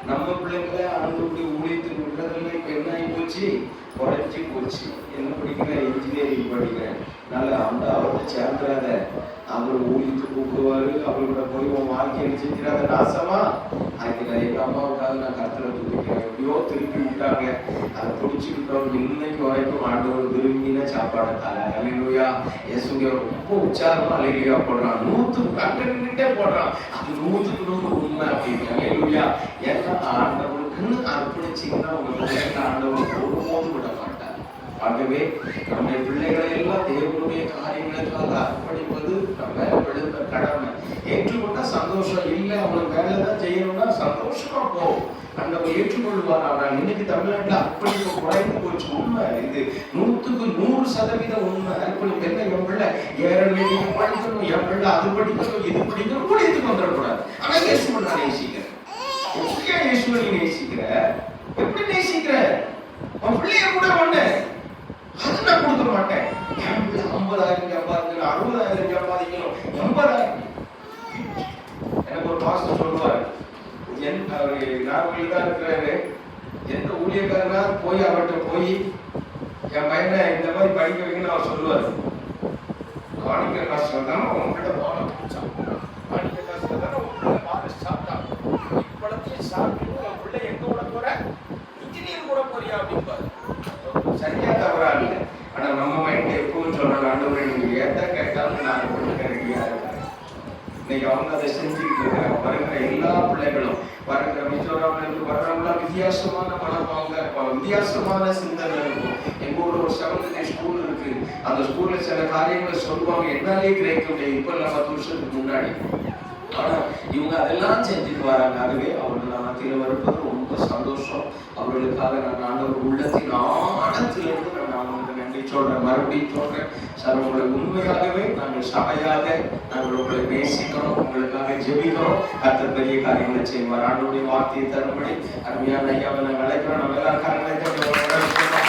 நம்ம பிள்ளைங்களை ஆண்டவருடைய ஊழியத்துக்கு விடுறதெல்லாம் இப்ப என்ன ஆகி போச்சு, குறைஞ்சி போச்சு. என்ன படிக்கிறேன், இன்ஜினியரிங் படிக்கிறேன், நல்ல அந்த அவர்கிட்ட சேர்ந்துடாத, அவர் ஊழியத்துக்கு கூப்பிடுவாரு, அவர்கிட்ட போய் உன் வாழ்க்கையை செஞ்சிடாத நாசமா ஆகிற. எங்க அம்மாவுக்காக நான் கருத்துல துடிக்கிறேன், எப்படியோ திருப்பி விட்டாங்க, அதை பிடிச்சிக்கிட்டோம். இன்னைக்கு வரைக்கும் ஆண்டவர் விரும்பின சாப்பாடை தலை. அல்லேலூயா. இயேசுங்க ரொம்ப உற்சாகமா அல்லேலூயா போடுறான், 100% போடுறான். அது 100% உண்மை அப்படின்னு. அல்லேலூயா. ஏன்னா ஆண்டவருக்குன்னு அர்ப்பணிச்சிங்கன்னா உங்க ஆண்டவர் ஒருபோதும் விட மாட்டார். ஆகவே நம்முடைய பிள்ளைகளை எல்லாம் தேவனுடைய காரியங்களுக்காக அர்ப்பணிப்பது நம்ம விழுந்த கடமை. ஏற்றுக்கொண்டா சந்தோஷம், இல்லை அவனுக்கு வேலை தான் செய்யணும்னா சந்தோஷமா போ, அந்த ஏற்றுக்கொள்வார். ஆனால் இன்னைக்கு தமிழ்நாட்டில் அர்ப்பணிப்பு குறைந்து போச்சு. உண்மை இது, 100% உண்மை. அர்ப்பணிப்பு என்ன, என் பிள்ளை ஏறணும் படிக்கணும், என் பிள்ளை அது படிக்கணும் இது படிக்கணும், ஊழியத்துக்கு வந்துடக்கூடாது. ஆனா இயேசுவை நான் நேசிக்கிறேன். எப்படியா இயேசுவை நீ நேசிக்கிற, எப்படி நேசிக்கிற? உன் பிள்ளைய கூட ஒண்ணு அது நான் கொடுக்க மாட்டேன். என் பிள்ளை 50,000 சம்பாதிக்கணும், 60,000 சம்பாதிக்கணும், 80,000. எனக்கு ஒரு பாஸ்டர் சொல்லுவாரு, நார்மலி தான் இருக்கிறாரு, எந்த ஊழியக்காரனா போய் அவர்கிட்ட போய் என் பையனை இந்த மாதிரி படிக்க வைக்கணும்னு அவர் சொல்லுவார். காணிக்க கஷ்டம் தானே உங்ககிட்ட வாழ பிடிச்சான், காணிக்க கஷ்டம் தானே உங்களோட வாழ சாப்பிட்டான், இப்பழத்தையும் சாப்பிட்டு உன் பிள்ளை எங்க கூட போற, இன்ஜினியர் கூட போறியா அப்படின்பாரு. சரியா தவறா இல்லை, ஆனா நம்ம மைண்ட் எப்பவும் சொல்றாங்க, ஆண்டவரே நீங்க எதை கேட்டாலும் நான் கொடுக்க ரெடியா இருக்கேன். இன்னைக்கு அவங்க அதை செஞ்சுக்கிட்டு இருக்கிறாங்க. வருகிற எல்லா பிள்ளைகளும், வருகிற மிசோராம்ல இருந்து வர்றவங்களாம் வித்தியாசமான மனப்பாங்க, வித்தியாசமான சிந்தனை இருக்கும். எங்க ஊர்ல ஒரு 7th ஸ்கூல் இருக்கு, அந்த ஸ்கூல்ல சில காரியங்களை சொல்லுவாங்க, என்னாலே கிரகிக்க முடியாது, இப்ப இல்ல 10 வருஷத்துக்கு முன்னாடி. ஆனா இவங்க அதெல்லாம் செஞ்சுட்டு வராங்க. ஆகவே அவர்கள் மத்தியில வருவது ரொம்ப சந்தோஷம். அவர்களுக்காக நான் ஆண்டவர் உள்ளத்தின் ஆழத்திலிருந்து நான் அவங்களுக்கு நன்றி சொல்றேன். மறுபடியும் சொல்றேன் சார், உங்களை உண்மையாகவே நாங்கள் சபையாக நாங்கள் உங்களை நேசிக்கிறோம், உங்களுக்காக ஜெபிக்கிறோம். கர்த்தர் பெரிய காரியங்களை செய்வார். ஆண்டவருடைய வார்த்தையை தரும்படி அருமையான ஐயாவை நாங்கள் அழைக்கிறோம். நம்ம எல்லாரும் காரணங்களை